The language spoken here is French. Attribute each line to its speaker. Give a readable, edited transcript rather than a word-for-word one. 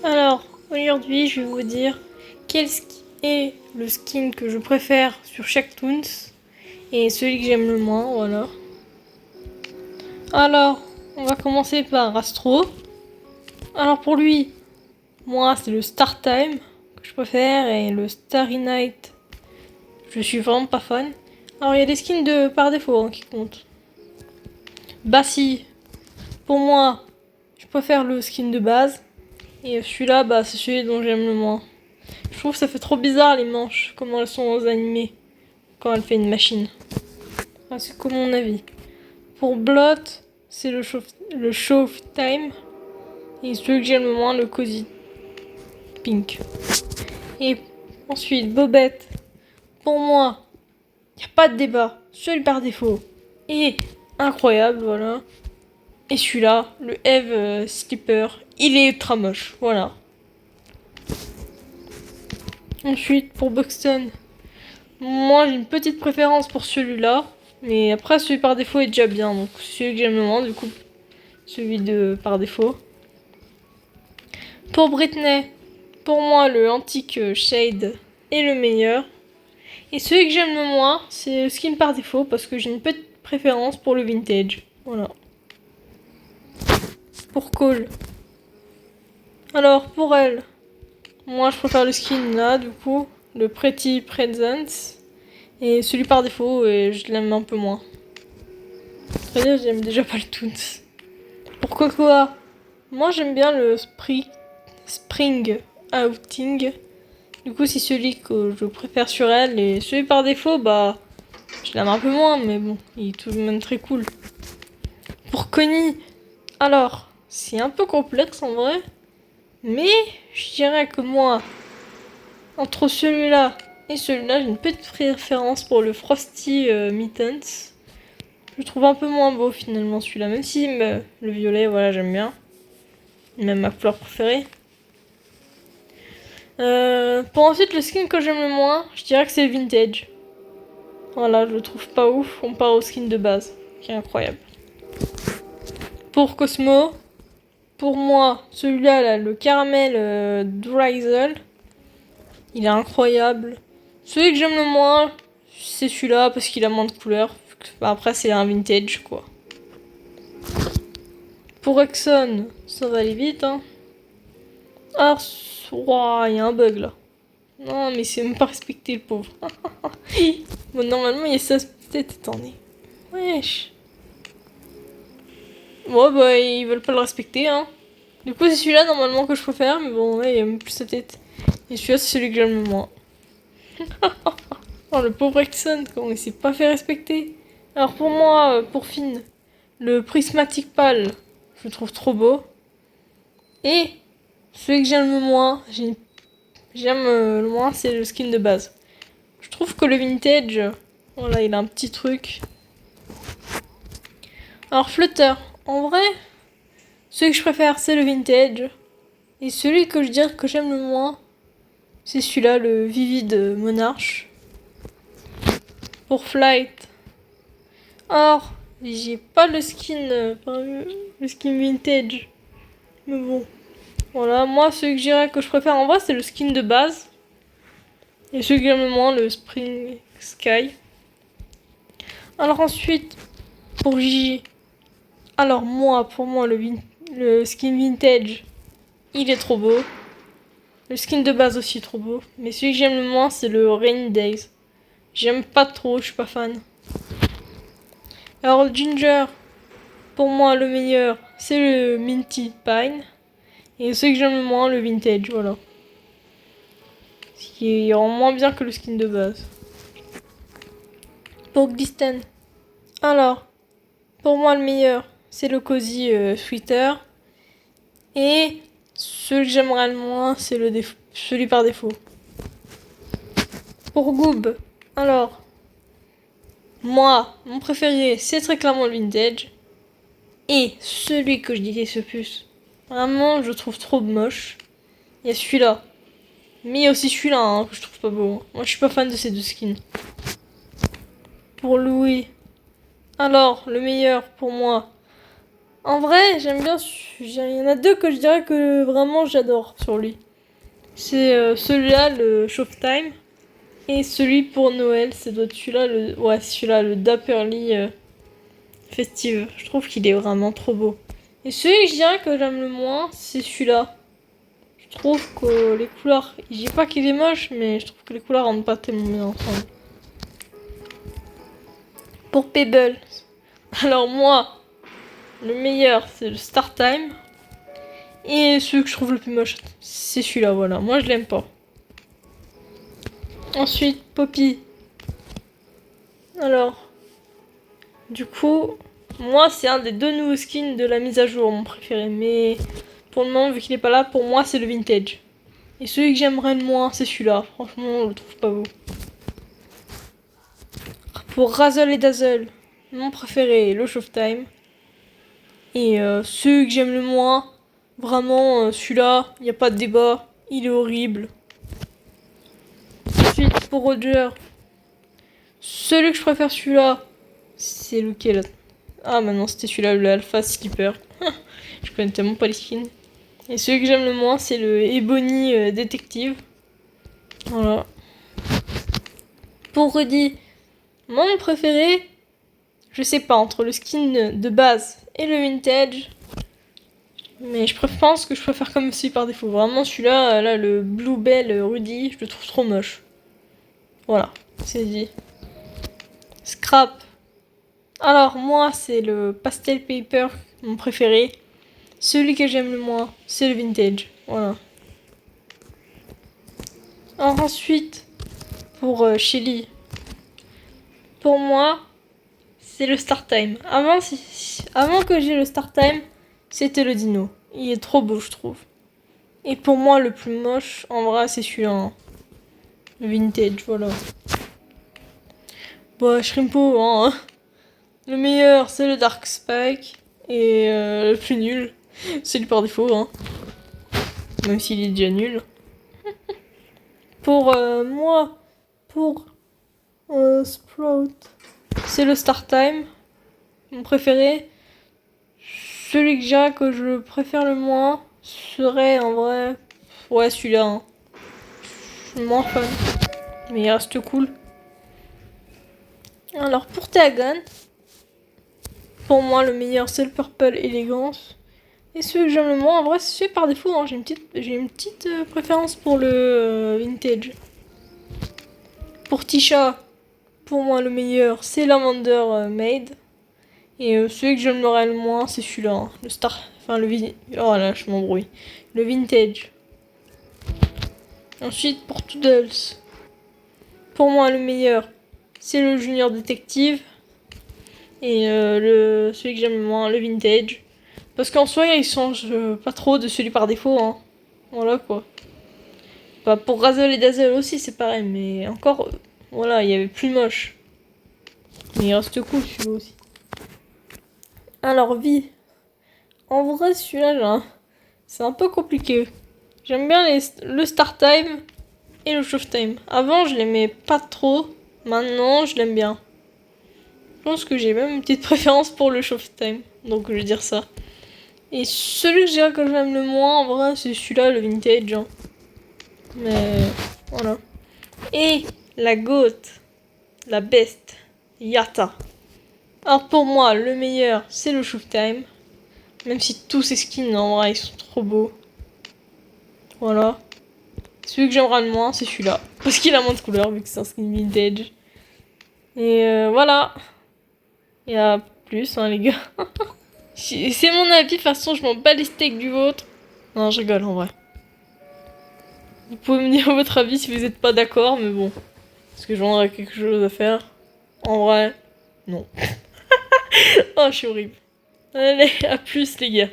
Speaker 1: Alors, aujourd'hui, je vais vous dire est le skin que je préfère sur chaque Toons et celui que j'aime le moins, voilà. Alors, on va commencer par Astro. Alors pour lui, moi c'est le Star Time que je préfère et le Starry Night, je suis vraiment pas fan. Alors il y a des skins par défaut qui comptent. Bassi, pour moi, je préfère le skin de base. Et celui-là, c'est celui dont j'aime le moins. Je trouve que ça fait trop bizarre les manches, comment elles sont animées quand elle fait une machine. C'est comme mon avis. Pour Blot, c'est le Showtime. Et celui que j'aime le moins, le Cozy Pink. Et ensuite, Bobette. Pour moi, il n'y a pas de débat. Celui par défaut est incroyable, voilà. Et celui-là, le Eve Slipper, il est ultra moche, voilà. Ensuite, pour Buxton, moi j'ai une petite préférence pour celui-là. Mais après, celui par défaut est déjà bien. Donc, celui que j'aime le moins, du coup, celui de par défaut. Pour Britney, pour moi, le Antique Shade est le meilleur. Et celui que j'aime le moins, c'est le skin par défaut parce que j'ai une petite préférence pour le vintage. Voilà. Pour Cole. Alors, pour elle, moi je préfère le skin là, du coup, le Pretty Presents. Et celui par défaut, et je l'aime un peu moins. Très bien, j'aime déjà pas le Toons. Pour Cocoa, moi j'aime bien le Spring Outing. Du coup, c'est celui que je préfère sur elle. Et celui par défaut, je l'aime un peu moins, mais bon, il est tout de même très cool. Pour Connie, alors, c'est un peu complexe en vrai. Mais je dirais que moi, entre celui-là et celui-là, j'ai une petite préférence pour le Frosty Mittens. Je le trouve un peu moins beau finalement celui-là, même si le violet, voilà, j'aime bien. Même ma couleur préférée. Pour ensuite le skin que j'aime le moins, je dirais que c'est le vintage. Voilà, je le trouve pas ouf comparé au skin de base, qui est incroyable. Pour Cosmo, pour moi, celui-là, là, le caramel Drizzle, il est incroyable. Celui que j'aime le moins, c'est celui-là parce qu'il a moins de couleurs. Après, c'est un vintage, quoi. Pour Exxon, ça va aller vite, hein. Ah, il y a un bug là. Non, mais c'est même pas respecté, le pauvre. Bon, normalement, il y a sa tête, attendez. Wesh. Ouais, ils veulent pas le respecter, hein. Du coup, c'est celui-là, normalement, que je préfère, mais bon, ouais, il y a même plus sa tête. Et celui-là, c'est celui que j'aime le moins. Oh, le pauvre Exxon, comment il s'est pas fait respecter. Alors, pour moi, pour Finn, le Prismatic Pal, je le trouve trop beau. Et celui que j'aime le moins, le moins, c'est le skin de base. Je trouve que le vintage, voilà, il a un petit truc. Alors, Flutter, en vrai, celui que je préfère, c'est le vintage. Et celui que je dirais que j'aime le moins, c'est celui-là, le Vivid Monarch. Pour Flight. Or, j'ai pas le skin, le skin vintage. Mais bon. Voilà, moi, celui que je dirais que je préfère en vrai, c'est le skin de base. Et celui que j'aime le moins, le Spring Sky. Alors ensuite, pour Gigi. Alors pour moi, le skin vintage, il est trop beau. Le skin de base aussi trop beau. Mais celui que j'aime le moins, c'est le Rainy Days. J'aime pas trop, je suis pas fan. Alors Ginger, pour moi, le meilleur, c'est le Minty Pine. Et celui que j'aime le moins, le vintage, voilà. Ce qui rend moins bien que le skin de base. Pour Glisten. Alors, pour moi, le meilleur, c'est le Cozy Sweater. Et celui que j'aimerais le moins, c'est celui par défaut. Pour Goob, alors, moi, mon préféré, c'est très clairement le vintage. Et celui que je déteste le plus, vraiment, je trouve trop moche. Il y a celui-là. Mais il y a aussi celui-là que je trouve pas beau. Moi, je suis pas fan de ces deux skins. Pour Louis, alors, le meilleur pour moi, En vrai, j'aime bien. Il y en a deux que je dirais que vraiment j'adore sur lui. C'est celui-là, le Showtime. Et celui pour Noël, c'est doit être celui-là, ouais, celui-là, le Dapperly Festive. Je trouve qu'il est vraiment trop beau. Et celui que je dirais que j'aime le moins, c'est celui-là. Je trouve que les couleurs, je dis pas qu'il est moche, mais je trouve que les couleurs rendent pas tellement bien ensemble. Pour Pebble, alors moi, le meilleur, c'est le Star Time. Et celui que je trouve le plus moche, c'est celui-là, voilà. Moi, je l'aime pas. Ensuite, Poppy. Alors, du coup, moi, c'est un des deux nouveaux skins de la mise à jour, mon préféré. Mais pour le moment, vu qu'il est pas là, pour moi, c'est le vintage. Et celui que j'aimerais le moins, c'est celui-là. Franchement, je le trouve pas beau. Pour Razzle et Dazzle, mon préféré, le Showtime. Et celui que j'aime le moins, vraiment, celui-là, il n'y a pas de débat. Il est horrible. Ensuite, pour Roger, celui que je préfère, celui-là, c'est lequel? Ah, maintenant c'était celui-là, le Alpha Slipper. Je connais tellement pas les skins. Et celui que j'aime le moins, c'est le Ebony Détective. Voilà. Pour Rudy, mon préféré, je sais pas, entre le skin de base et le vintage. Mais je pense que je préfère comme celui par défaut. Vraiment, celui-là, là, le Bluebell Rudy, je le trouve trop moche. Voilà, c'est dit. Scrap. Alors, moi, c'est le Pastel Paper, mon préféré. Celui que j'aime le moins, c'est le vintage. Voilà. Alors, ensuite, pour Shelly. Pour moi, c'est le Star Time. Avant que j'ai le Star Time, c'était le Dino. Il est trop beau, je trouve. Et pour moi, le plus moche, en vrai, c'est celui-là. Hein. Le vintage, voilà. Bah, Shrimpo, hein. Le meilleur, c'est le Dark Spike. Et le plus nul, c'est lui par défaut, hein. Même s'il est déjà nul. Pour moi, pour Sprout, c'est le Star Time. Mon préféré. Celui que j'ai, que je préfère le moins, serait en vrai. Ouais, celui-là. Hein. Je suis moins fan. Mais il reste cool. Alors, pour Teagan, pour moi, le meilleur, c'est le Purple Elegance. Et celui que j'aime le moins, en vrai, c'est celui par défaut. Hein. J'ai une petite préférence pour le vintage. Pour Tisha, pour moi, le meilleur, c'est Lavender Maid. Et celui que j'aimerais le moins, c'est celui-là. Hein. Le Star. Enfin, oh là, je m'embrouille. Le vintage. Ensuite, pour Toodles, pour moi, le meilleur, c'est le Junior Détective. Et celui que j'aime le moins, le vintage. Parce qu'en soi, il change pas trop de celui par défaut. Hein. Voilà quoi. Bah, pour Razzle et Dazzle aussi, c'est pareil. Mais encore, voilà, il y avait plus moche. Mais il reste cool celui-là aussi. Alors, vie. En vrai, celui-là, c'est un peu compliqué. J'aime bien le Star Time et le Showtime. Avant, je l'aimais pas trop. Maintenant, je l'aime bien. Je pense que j'ai même une petite préférence pour le Showtime. Donc, je vais dire ça. Et celui que je dirais que j'aime le moins, en vrai, c'est celui-là, le vintage. Hein. Mais, voilà. Et la GOAT, la best, Yatta. Alors, pour moi, le meilleur, c'est le Showtime. Même si tous ces skins, en vrai, ils sont trop beaux. Voilà. Celui que j'aimerais le moins, c'est celui-là. Parce qu'il a moins de couleurs, vu que c'est un skin vintage. Et voilà. Il y a plus, hein, les gars. C'est mon avis, de toute façon, je m'en bats les steaks du vôtre. Non, je rigole, en vrai. Vous pouvez me dire votre avis si vous n'êtes pas d'accord, mais bon. Est-ce que j'en aurais quelque chose à faire? En vrai, non. Oh, je suis horrible. Allez, à plus, les gars.